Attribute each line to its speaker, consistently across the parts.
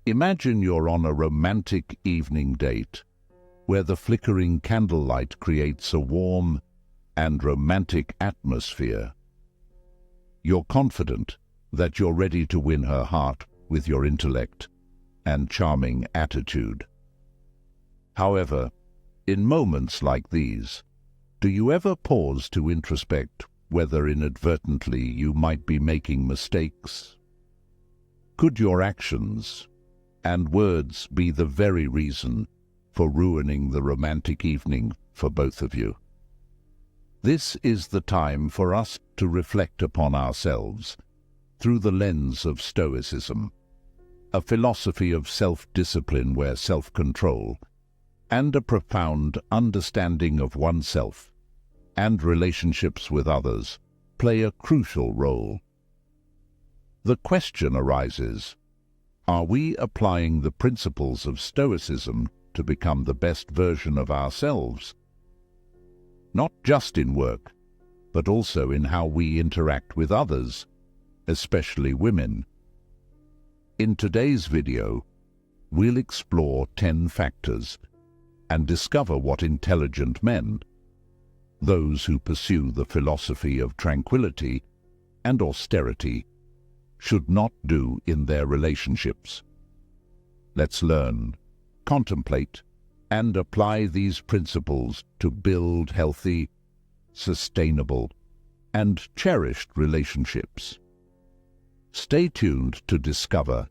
Speaker 1: Imagine you're on a romantic evening date where the flickering candlelight creates a warm and romantic atmosphere. You're confident that you're ready to win her heart with your intellect and charming attitude. However, in moments like these, do you ever pause to introspect whether inadvertently you might be making mistakes? Could your actions and words be the very reason for ruining the romantic evening for both of you? This is the time for us to reflect upon ourselves through the lens of Stoicism, a philosophy of self-discipline where self-control and a profound understanding of oneself and relationships with others play a crucial role. The question arises, are we applying the principles of Stoicism to become the best version of ourselves? Not just in work, but also in how we interact with others, especially women. In today's video, we'll explore 10 factors and discover what intelligent men, those who pursue the philosophy of tranquility and austerity, should not do in their relationships. Let's learn, contemplate, and apply these principles to build healthy, sustainable, and cherished relationships. Stay tuned to discover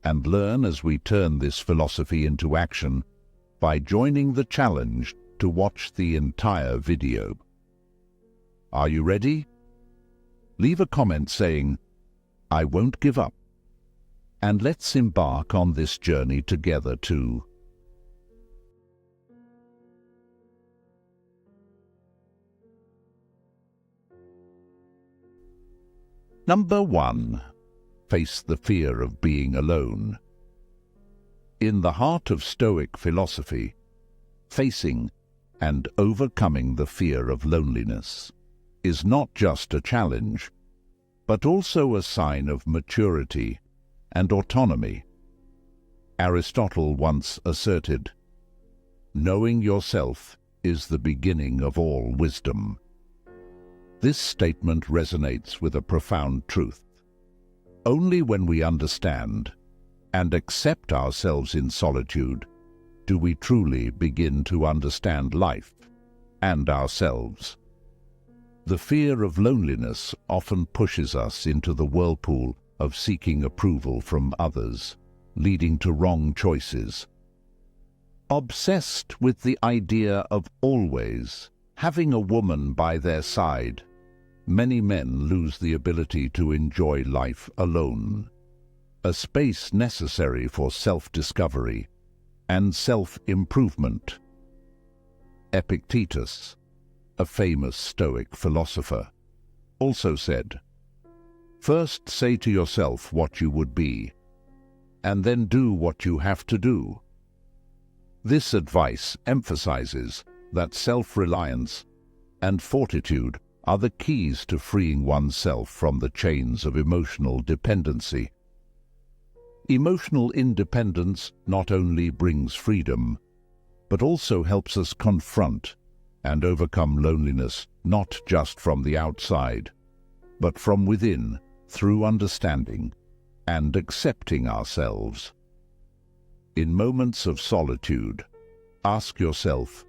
Speaker 1: and learn as we turn this philosophy into action by joining the challenge to watch the entire video. Are you ready? Leave a comment saying, "I won't give up," and let's embark on this journey together too. Number 1. Face the fear of being alone. In the heart of Stoic philosophy, facing and overcoming the fear of loneliness is not just a challenge, but also a sign of maturity and autonomy. Aristotle once asserted, "Knowing yourself is the beginning of all wisdom." This statement resonates with a profound truth. Only when we understand and accept ourselves in solitude do we truly begin to understand life and ourselves. The fear of loneliness often pushes us into the whirlpool of seeking approval from others, leading to wrong choices. Obsessed with the idea of always having a woman by their side, many men lose the ability to enjoy life alone, a space necessary for self-discovery and self-improvement. Epictetus, a famous Stoic philosopher, also said, "First say to yourself what you would be, and then do what you have to do." This advice emphasizes that self-reliance and fortitude are the keys to freeing oneself from the chains of emotional dependency. Emotional independence not only brings freedom, but also helps us confront and overcome loneliness not just from the outside, but from within through understanding and accepting ourselves. In moments of solitude, ask yourself,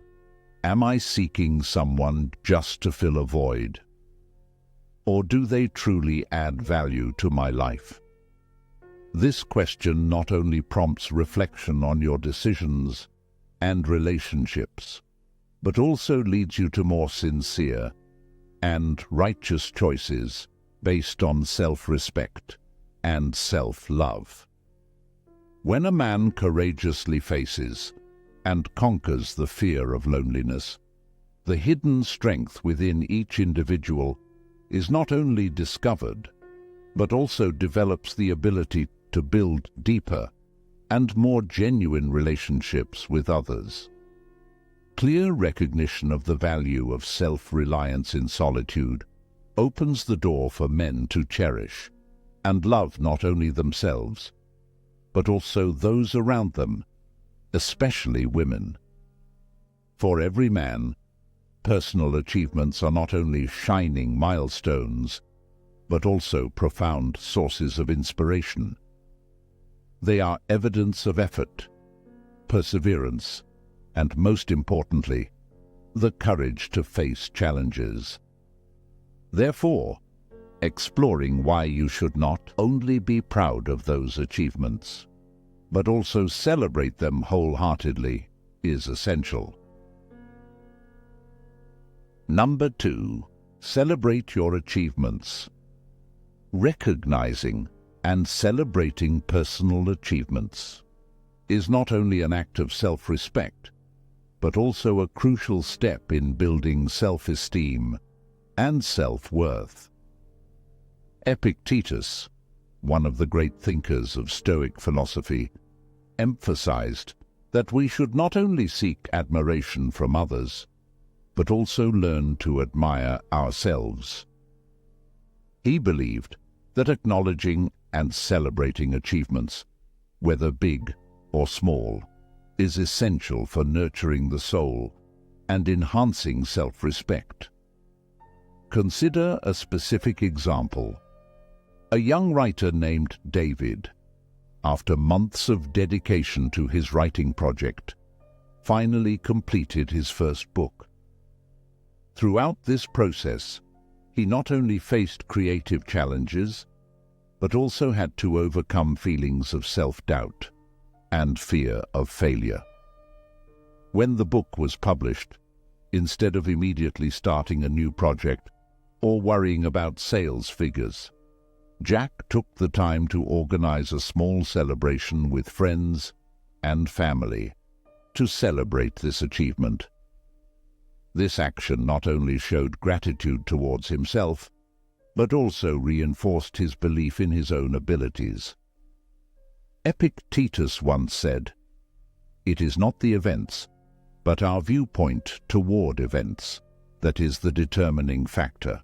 Speaker 1: am I seeking someone just to fill a void? Or do they truly add value to my life? This question not only prompts reflection on your decisions and relationships, but also leads you to more sincere and righteous choices based on self-respect and self-love. When a man courageously faces and conquers the fear of loneliness, the hidden strength within each individual is not only discovered, but also develops the ability to build deeper and more genuine relationships with others. Clear recognition of the value of self-reliance in solitude opens the door for men to cherish and love not only themselves, but also those around them, especially women. For every man, personal achievements are not only shining milestones, but also profound sources of inspiration. They are evidence of effort, perseverance, and most importantly, the courage to face challenges. Therefore, exploring why you should not only be proud of those achievements, but also celebrate them wholeheartedly is essential. Number 2, celebrate your achievements. Recognizing and celebrating personal achievements is not only an act of self-respect, but also a crucial step in building self-esteem and self-worth. Epictetus, one of the great thinkers of Stoic philosophy, emphasized that we should not only seek admiration from others, but also learn to admire ourselves. He believed that acknowledging and celebrating achievements, whether big or small, is essential for nurturing the soul and enhancing self-respect. Consider a specific example. A young writer named David, after months of dedication to his writing project, finally completed his first book. Throughout this process, he not only faced creative challenges, but also had to overcome feelings of self-doubt and fear of failure. When the book was published, instead of immediately starting a new project or worrying about sales figures, Jack took the time to organize a small celebration with friends and family to celebrate this achievement. This action not only showed gratitude towards himself, but also reinforced his belief in his own abilities. Epictetus once said, "It is not the events, but our viewpoint toward events that is the determining factor."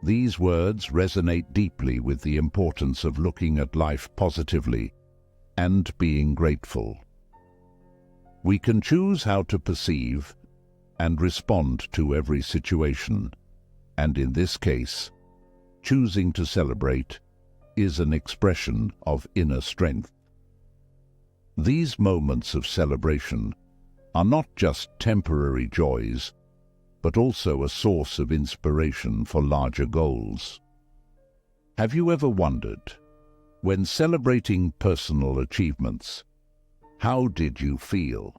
Speaker 1: These words resonate deeply with the importance of looking at life positively and being grateful. We can choose how to perceive and respond to every situation, and in this case, choosing to celebrate is an expression of inner strength. These moments of celebration are not just temporary joys, but also a source of inspiration for larger goals. Have you ever wondered, when celebrating personal achievements, how did you feel?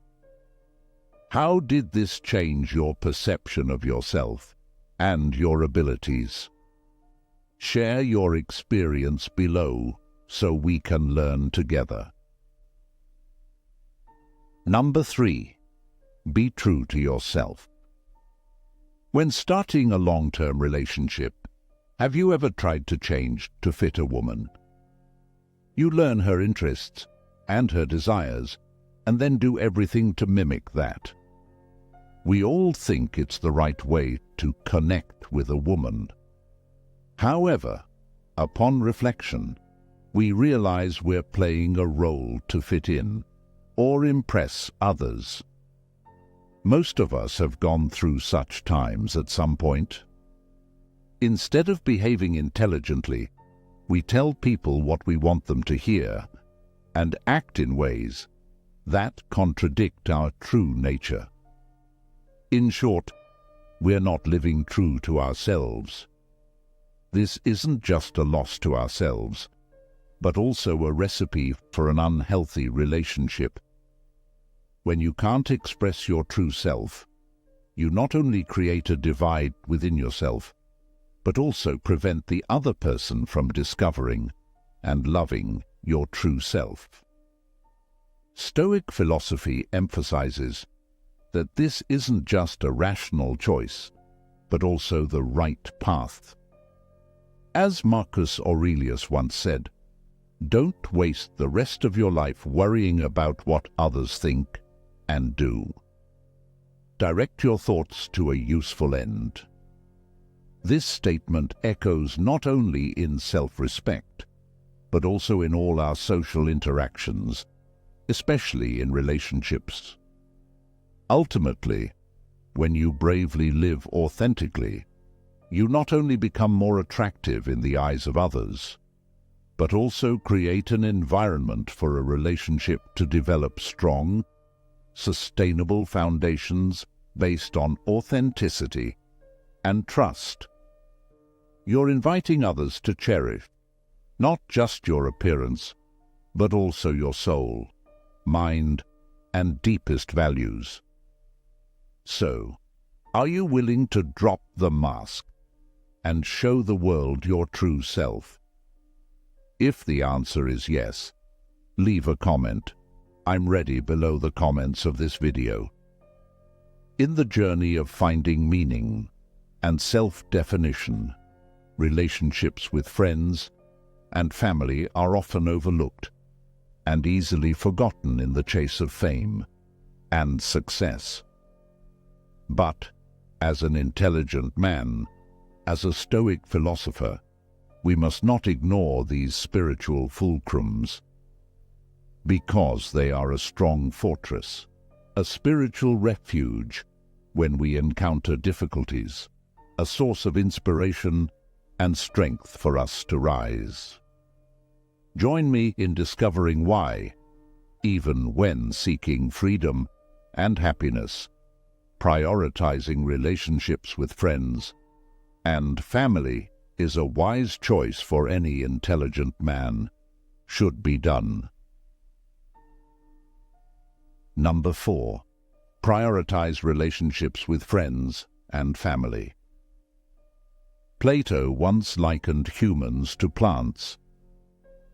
Speaker 1: How did this change your perception of yourself and your abilities? Share your experience below so we can learn together. Number 3, be true to yourself. When starting a long-term relationship, have you ever tried to change to fit a woman? You learn her interests and her desires, and then do everything to mimic that. We all think it's the right way to connect with a woman. However, upon reflection, we realize we're playing a role to fit in or impress others. Most of us have gone through such times at some point. Instead of behaving intelligently, we tell people what we want them to hear and act in ways that contradict our true nature. In short, we're not living true to ourselves. This isn't just a loss to ourselves, but also a recipe for an unhealthy relationship. When you can't express your true self, you not only create a divide within yourself, but also prevent the other person from discovering and loving your true self. Stoic philosophy emphasizes that this isn't just a rational choice, but also the right path. As Marcus Aurelius once said, "Don't waste the rest of your life worrying about what others think and do. Direct your thoughts to a useful end." This statement echoes not only in self-respect, but also in all our social interactions, especially in relationships. Ultimately, when you bravely live authentically, you not only become more attractive in the eyes of others, but also create an environment for a relationship to develop strong, sustainable foundations based on authenticity and trust. You're inviting others to cherish not just your appearance, but also your soul, mind, and deepest values. So, are you willing to drop the mask and show the world your true self? If the answer is yes, leave a comment. I'm ready below the comments of this video. In the journey of finding meaning and self-definition, relationships with friends and family are often overlooked and easily forgotten in the chase of fame and success. But, as an intelligent man, as a Stoic philosopher, we must not ignore these spiritual fulcrums, because they are a strong fortress, a spiritual refuge when we encounter difficulties, a source of inspiration and strength for us to rise. Join me in discovering why, even when seeking freedom and happiness, prioritizing relationships with friends and family is a wise choice for any intelligent man should be done. Number 4. Prioritize relationships with friends and family. Plato once likened humans to plants,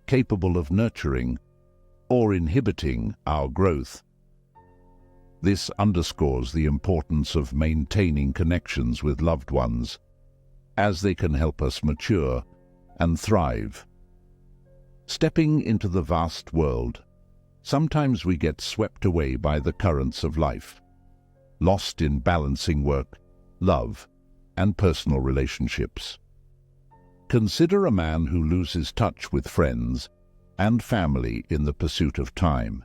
Speaker 1: capable of nurturing or inhibiting our growth. This underscores the importance of maintaining connections with loved ones, as they can help us mature and thrive. Stepping into the vast world, sometimes we get swept away by the currents of life, lost in balancing work, love, and personal relationships. Consider a man who loses touch with friends and family in the pursuit of time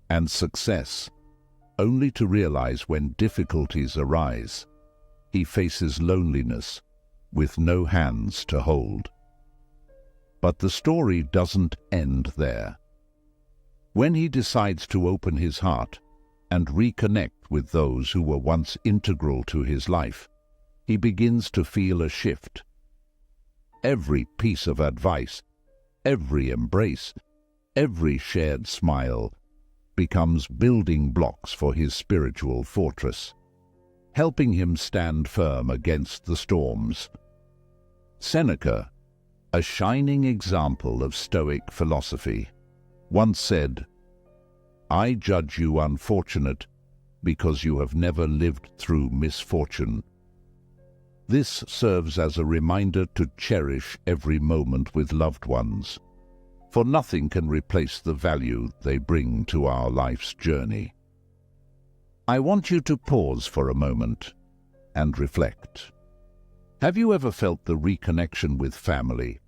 Speaker 1: and success, only to realize when difficulties arise, he faces loneliness with no hands to hold. But the story doesn't end there. When he decides to open his heart and reconnect with those who were once integral to his life, he begins to feel a shift. Every piece of advice, every embrace, every shared smile becomes building blocks for his spiritual fortress, helping him stand firm against the storms. Seneca, a shining example of Stoic philosophy, once said, "I judge you unfortunate because you have never lived through misfortune." This serves as a reminder to cherish every moment with loved ones, for nothing can replace the value they bring to our life's journey. I want you to pause for a moment and reflect. Have you ever felt the reconnection with family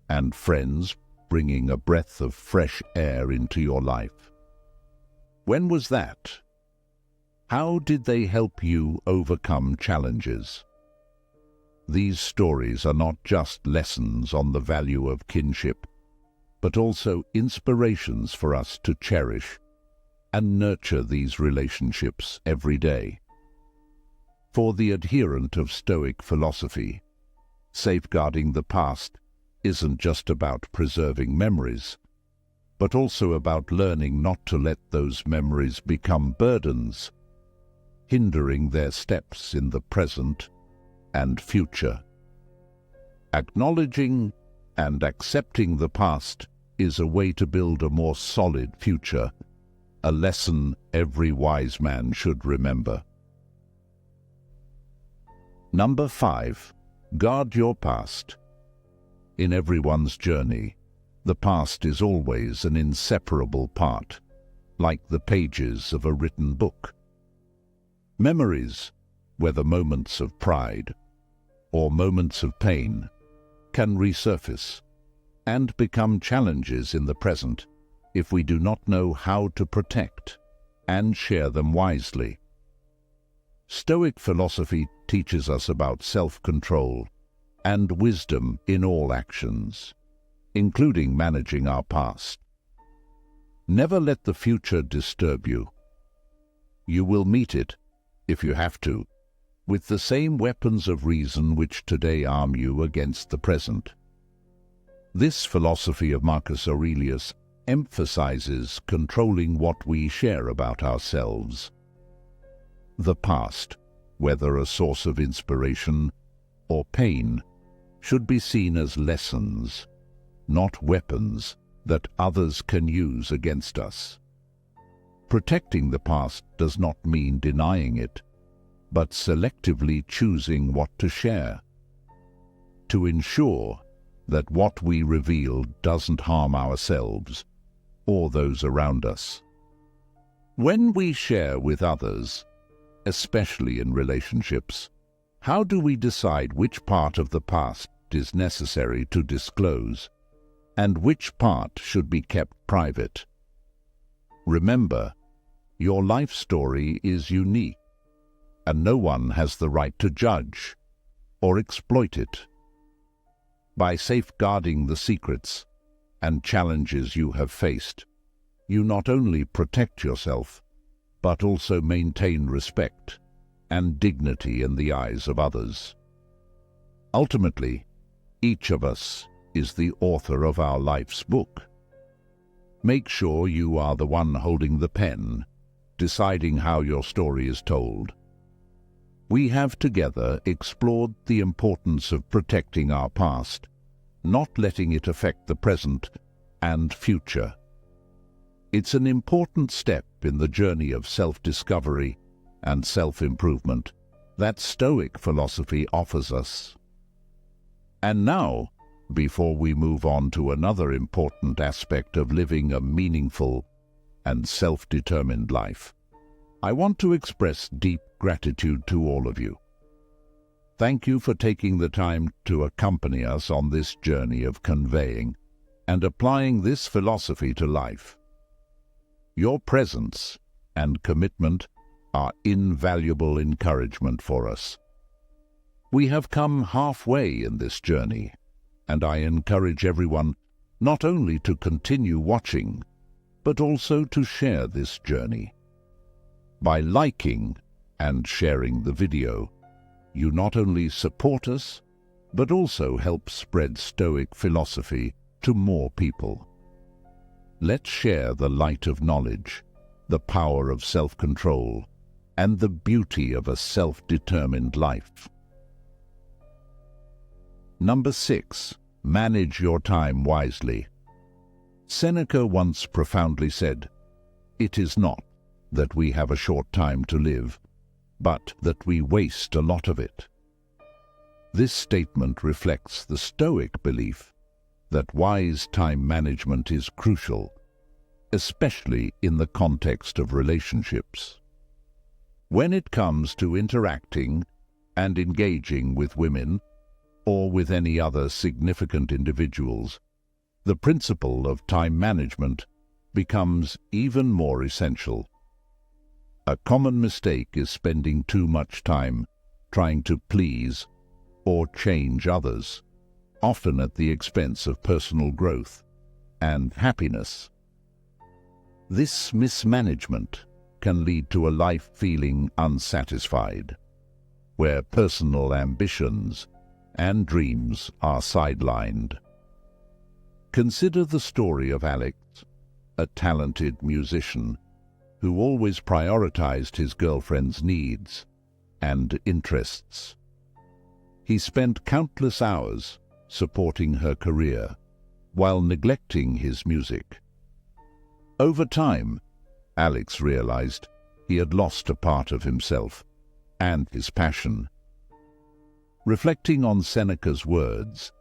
Speaker 1: and friends bringing a breath of fresh air into your life? When was that? How did they help you overcome challenges? These stories are not just lessons on the value of kinship, but also inspirations for us to cherish and nurture these relationships every day. For the adherent of Stoic philosophy, safeguarding the past isn't just about preserving memories, but also about learning not to let those memories become burdens, hindering their steps in the present and future. Acknowledging and accepting the past is a way to build a more solid future, a lesson every wise man should remember. Number 5. Guard your past. In everyone's journey, the past is always an inseparable part, like the pages of a written book. Memories, whether moments of pride or moments of pain, can resurface, and become challenges in the present if we do not know how to protect and share them wisely. Stoic philosophy teaches us about self-control and wisdom in all actions, including managing our past. Never let the future disturb you. You will meet it, if you have to, with the same weapons of reason which today arm you against the present. This philosophy of Marcus Aurelius emphasizes controlling what we share about ourselves. The past, whether a source of inspiration or pain, should be seen as lessons, not weapons that others can use against us. Protecting the past does not mean denying it, but selectively choosing what to share, to ensure that what we reveal doesn't harm ourselves or those around us. When we share with others, especially in relationships, how do we decide which part of the past is necessary to disclose and which part should be kept private? Remember, your life story is unique, and no one has the right to judge or exploit it. By safeguarding the secrets and challenges you have faced, you not only protect yourself, but also maintain respect and dignity in the eyes of others. Ultimately, each of us is the author of our life's book. Make sure you are the one holding the pen, deciding how your story is told. We have together explored the importance of protecting our past, not letting it affect the present and future. It's an important step in the journey of self-discovery and self-improvement that Stoic philosophy offers us. And now, before we move on to another important aspect of living a meaningful and self-determined life, I want to express deep gratitude to all of you. Thank you for taking the time to accompany us on this journey of conveying and applying this philosophy to life. Your presence and commitment are invaluable encouragement for us. We have come halfway in this journey, and I encourage everyone not only to continue watching, but also to share this journey. By liking and sharing the video, you not only support us, but also help spread Stoic philosophy to more people. Let's share the light of knowledge, the power of self-control, and the beauty of a self-determined life. Number 6. Manage your time wisely. Seneca once profoundly said, "It is not that we have a short time to live, but that we waste a lot of it." This statement reflects the Stoic belief that wise time management is crucial, especially in the context of relationships. When it comes to interacting and engaging with women, or with any other significant individuals, the principle of time management becomes even more essential. A common mistake is spending too much time trying to please or change others, often at the expense of personal growth and happiness. This mismanagement can lead to a life feeling unsatisfied, where personal ambitions and dreams are sidelined. Consider the story of Alex, a talented musician who always prioritized his girlfriend's needs and interests. He spent countless hours supporting her career while neglecting his music. Over time, Alex realized he had lost a part of himself and his passion. Reflecting on Seneca's words,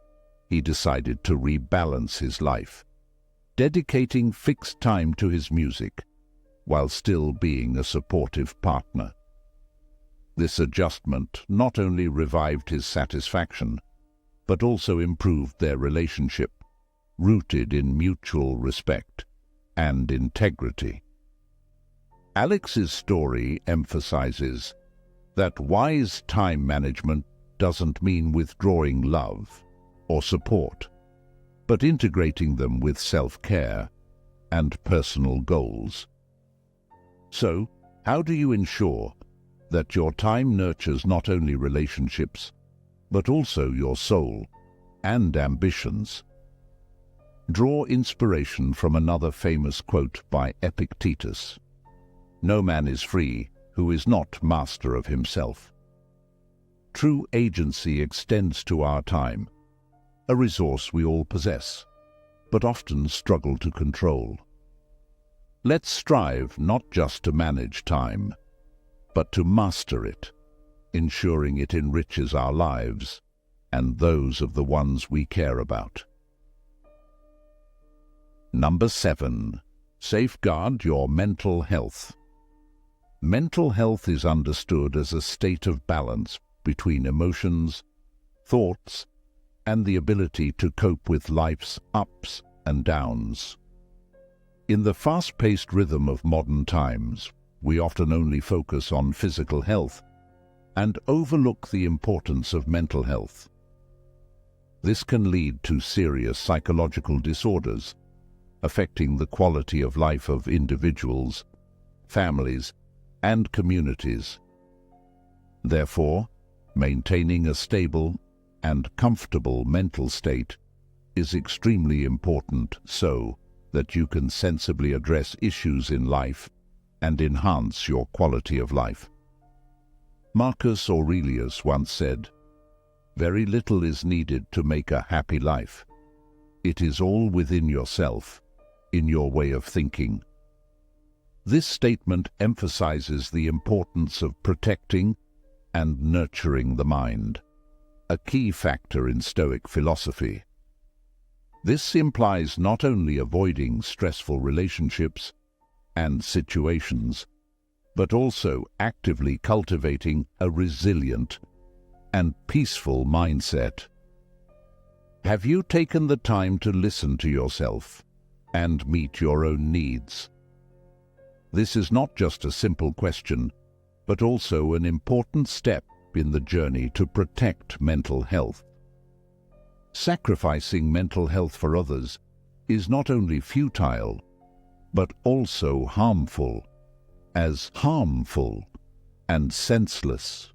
Speaker 1: he decided to rebalance his life, dedicating fixed time to his music while still being a supportive partner. This adjustment not only revived his satisfaction, but also improved their relationship, rooted in mutual respect and integrity. Alex's story emphasizes that wise time management doesn't mean withdrawing love or support, but integrating them with self-care and personal goals. So, how do you ensure that your time nurtures not only relationships, but also your soul and ambitions? Draw inspiration from another famous quote by Epictetus: "No man is free who is not master of himself." True agency extends to our time, a resource we all possess, but often struggle to control. Let's strive not just to manage time, but to master it, ensuring it enriches our lives and those of the ones we care about. Number 7. Safeguard your mental health. Mental health is understood as a state of balance between emotions, thoughts, and the ability to cope with life's ups and downs. In the fast-paced rhythm of modern times, we often only focus on physical health and overlook the importance of mental health. This can lead to serious psychological disorders, affecting the quality of life of individuals, families, and communities. Therefore, maintaining a stable and comfortable mental state is extremely important so that you can sensibly address issues in life and enhance your quality of life. Marcus Aurelius once said, "Very little is needed to make a happy life. It is all within yourself, in your way of thinking." This statement emphasizes the importance of protecting and nurturing the mind, a key factor in Stoic philosophy. This implies not only avoiding stressful relationships and situations, but also actively cultivating a resilient and peaceful mindset. Have you taken the time to listen to yourself and meet your own needs? This is not just a simple question, but also an important step in the journey to protect mental health. Sacrificing mental health for others is not only futile, but also harmful and senseless.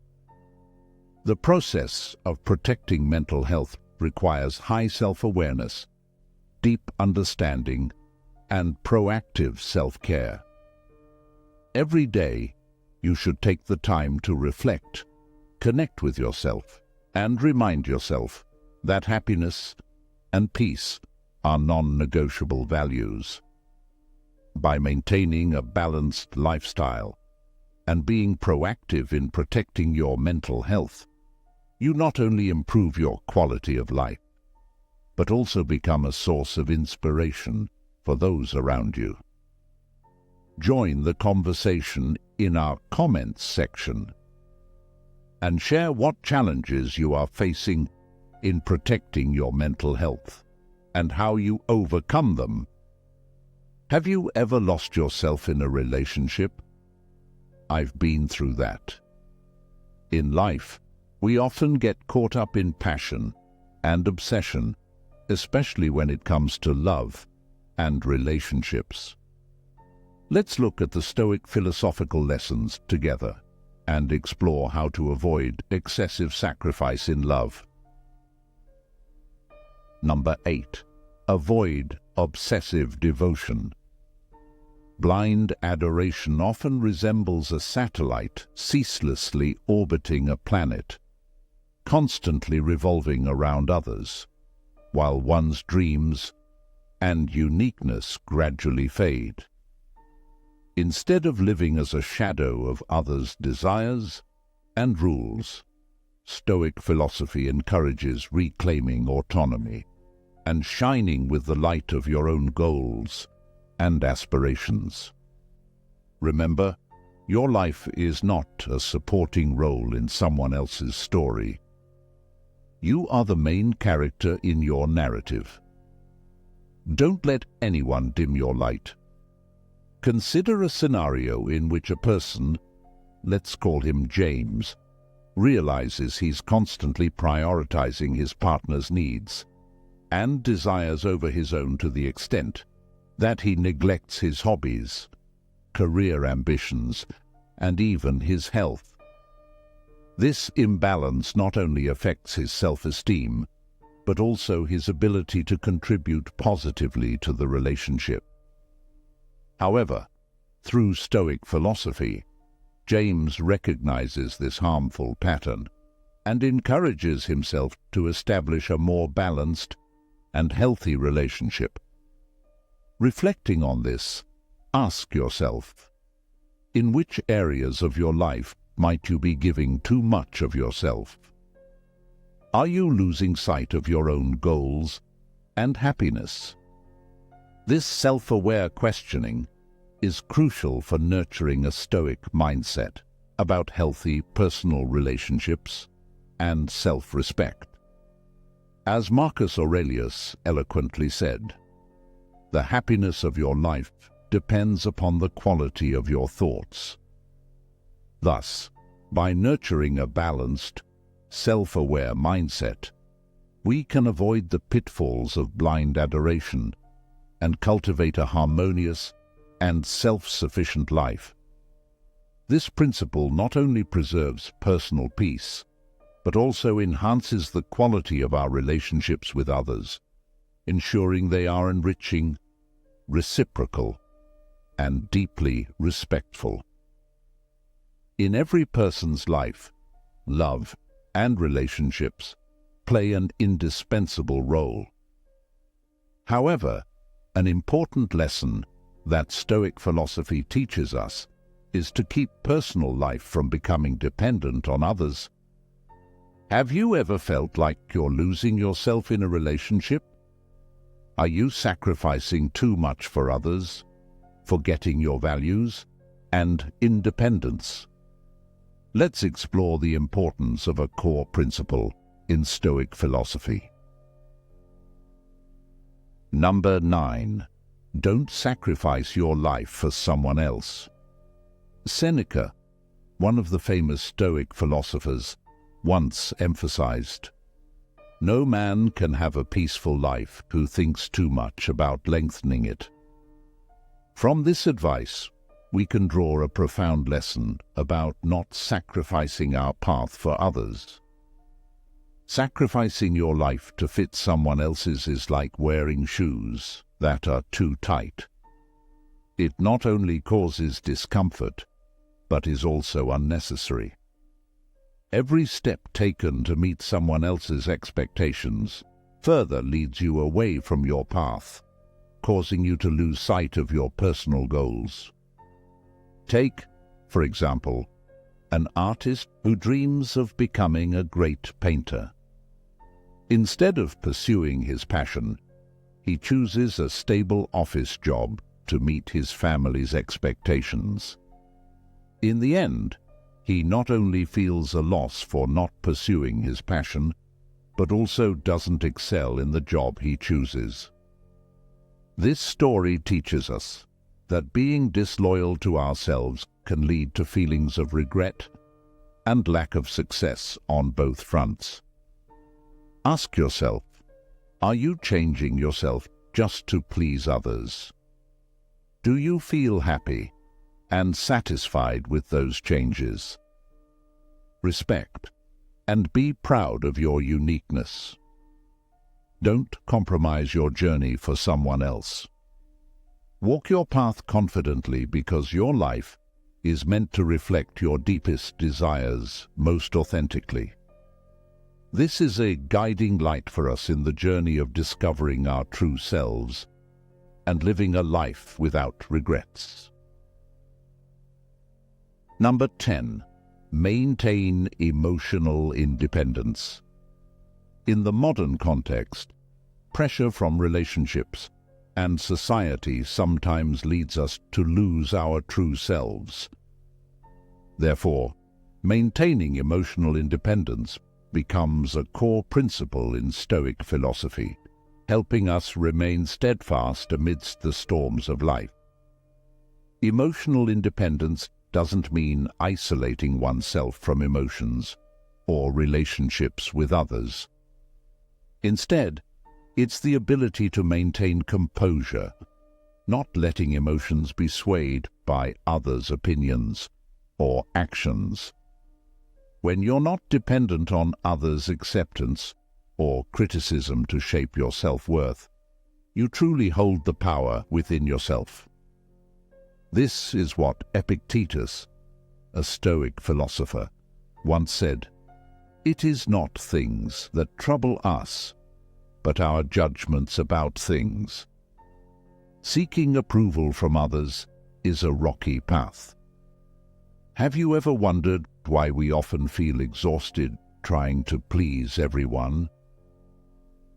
Speaker 1: The process of protecting mental health requires high self-awareness, deep understanding, and proactive self-care. Every day, you should take the time to reflect, connect with yourself, and remind yourself that happiness and peace are non-negotiable values. By maintaining a balanced lifestyle and being proactive in protecting your mental health, you not only improve your quality of life, but also become a source of inspiration for those around you. Join the conversation in our comments section and share what challenges you are facing in protecting your mental health and how you overcome them. Have you ever lost yourself in a relationship? I've been through that. In life, we often get caught up in passion and obsession, especially when it comes to love and relationships. Let's look at the Stoic philosophical lessons together and explore how to avoid excessive sacrifice in love. Number 8. Avoid obsessive devotion. Blind adoration often resembles a satellite ceaselessly orbiting a planet, constantly revolving around others, while one's dreams and uniqueness gradually fade. Instead of living as a shadow of others' desires and rules, Stoic philosophy encourages reclaiming autonomy and shining with the light of your own goals and aspirations. Remember, your life is not a supporting role in someone else's story. You are the main character in your narrative. Don't let anyone dim your light. Consider a scenario in which a person, let's call him James, realizes he's constantly prioritizing his partner's needs and desires over his own to the extent that he neglects his hobbies, career ambitions, and even his health. This imbalance not only affects his self-esteem, but also his ability to contribute positively to the relationship. However, through Stoic philosophy, James recognizes this harmful pattern and encourages himself to establish a more balanced and healthy relationship. Reflecting on this, ask yourself, in which areas of your life might you be giving too much of yourself? Are you losing sight of your own goals and happiness? This self-aware questioning is crucial for nurturing a Stoic mindset about healthy personal relationships and self-respect. As Marcus Aurelius eloquently said, "The happiness of your life depends upon the quality of your thoughts." Thus, by nurturing a balanced, self-aware mindset, we can avoid the pitfalls of blind adoration and cultivate a harmonious and self-sufficient life. This principle not only preserves personal peace, but also enhances the quality of our relationships with others, ensuring they are enriching, reciprocal, and deeply respectful. In every person's life, love and relationships play an indispensable role. However, an important lesson that Stoic philosophy teaches us is to keep personal life from becoming dependent on others. Have you ever felt like you're losing yourself in a relationship? Are you sacrificing too much for others, forgetting your values and independence? Let's explore the importance of a core principle in Stoic philosophy. Number 9. Don't sacrifice your life for someone else. Seneca, one of the famous Stoic philosophers, once emphasized, "No man can have a peaceful life who thinks too much about lengthening it." From this advice, we can draw a profound lesson about not sacrificing our path for others. Sacrificing your life to fit someone else's is like wearing shoes that are too tight. It not only causes discomfort, but is also unnecessary. Every step taken to meet someone else's expectations further leads you away from your path, causing you to lose sight of your personal goals. Take, for example, an artist who dreams of becoming a great painter. Instead of pursuing his passion, he chooses a stable office job to meet his family's expectations. In the end, he not only feels a loss for not pursuing his passion, but also doesn't excel in the job he chooses. This story teaches us that being disloyal to ourselves can lead to feelings of regret and lack of success on both fronts. Ask yourself, are you changing yourself just to please others? Do you feel happy and satisfied with those changes? Respect and be proud of your uniqueness. Don't compromise your journey for someone else. Walk your path confidently because your life is meant to reflect your deepest desires most authentically. This is a guiding light for us in the journey of discovering our true selves and living a life without regrets. Number 10. Maintain emotional independence. In the modern context, pressure from relationships and society sometimes leads us to lose our true selves. Therefore, maintaining emotional independence becomes a core principle in Stoic philosophy, helping us remain steadfast amidst the storms of life. Emotional independence doesn't mean isolating oneself from emotions or relationships with others. Instead, it's the ability to maintain composure, not letting emotions be swayed by others' opinions or actions. When you're not dependent on others' acceptance or criticism to shape your self-worth, you truly hold the power within yourself. This is what Epictetus, a Stoic philosopher, once said, "It is not things that trouble us, but our judgments about things." Seeking approval from others is a rocky path. Have you ever wondered why we often feel exhausted trying to please everyone?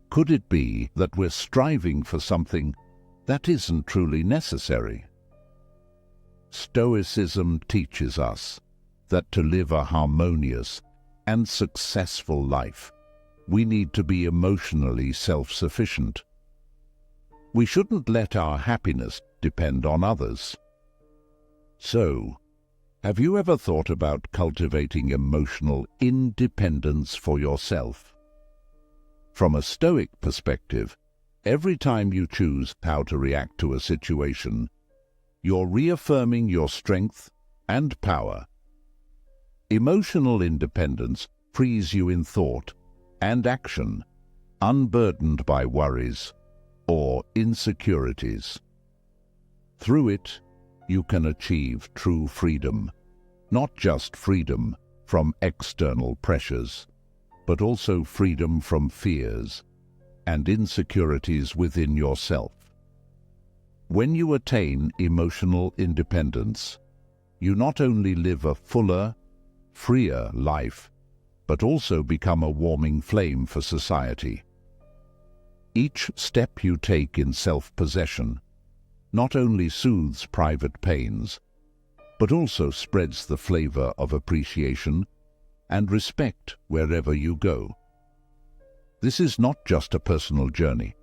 Speaker 1: Could it be that we're striving for something that isn't truly necessary? Stoicism teaches us that to live a harmonious and successful life, we need to be emotionally self-sufficient. We shouldn't let our happiness depend on others. So, have you ever thought about cultivating emotional independence for yourself? From a Stoic perspective, every time you choose how to react to a situation, you're reaffirming your strength and power. Emotional independence frees you in thought and action, unburdened by worries or insecurities. Through it, you can achieve true freedom, not just freedom from external pressures, but also freedom from fears and insecurities within yourself. When you attain emotional independence, you not only live a fuller, freer life, but also become a warming flame for society. Each step you take in self-possession not only soothes private pains, but also spreads the flavor of appreciation and respect wherever you go. This is not just a personal journey,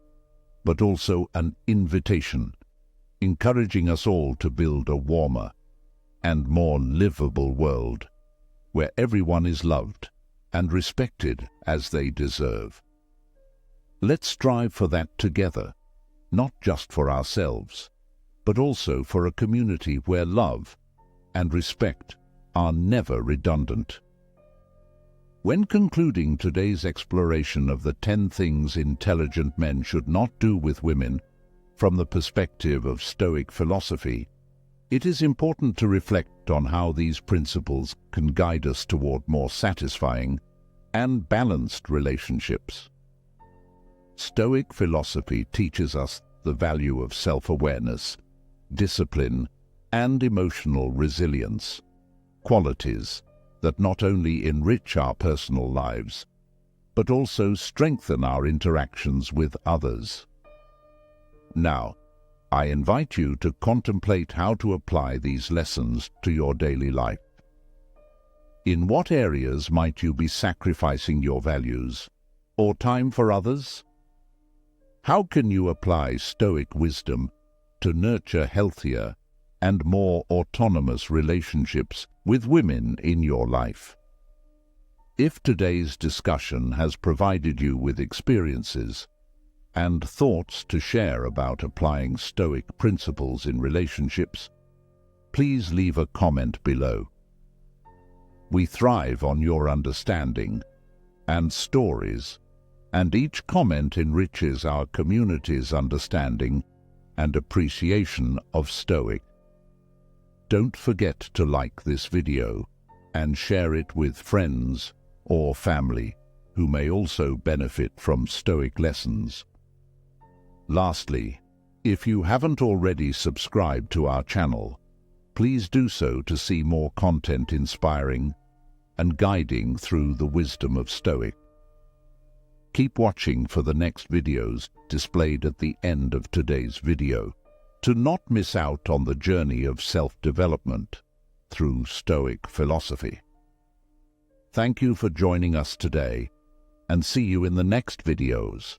Speaker 1: but also an invitation, encouraging us all to build a warmer and more livable world, where everyone is loved and respected as they deserve. Let's strive for that together, not just for ourselves, but also for a community where love and respect are never redundant. When concluding today's exploration of the 10 things intelligent men should not do with women from the perspective of Stoic philosophy, it is important to reflect on how these principles can guide us toward more satisfying and balanced relationships. Stoic philosophy teaches us the value of self-awareness, discipline, and emotional resilience, qualities that not only enrich our personal lives, but also strengthen our interactions with others. Now, I invite you to contemplate how to apply these lessons to your daily life. In what areas might you be sacrificing your values or time for others? How can you apply Stoic wisdom to nurture healthier and more autonomous relationships with women in your life? If today's discussion has provided you with experiences and thoughts to share about applying Stoic principles in relationships, please leave a comment below. We thrive on your understanding and stories, and each comment enriches our community's understanding and appreciation of Stoic. Don't forget to like this video and share it with friends or family who may also benefit from Stoic lessons. Lastly, if you haven't already subscribed to our channel, please do so to see more content inspiring and guiding through the wisdom of Stoic. Keep watching for the next videos displayed at the end of today's video to not miss out on the journey of self-development through Stoic philosophy. Thank you for joining us today, and see you in the next videos.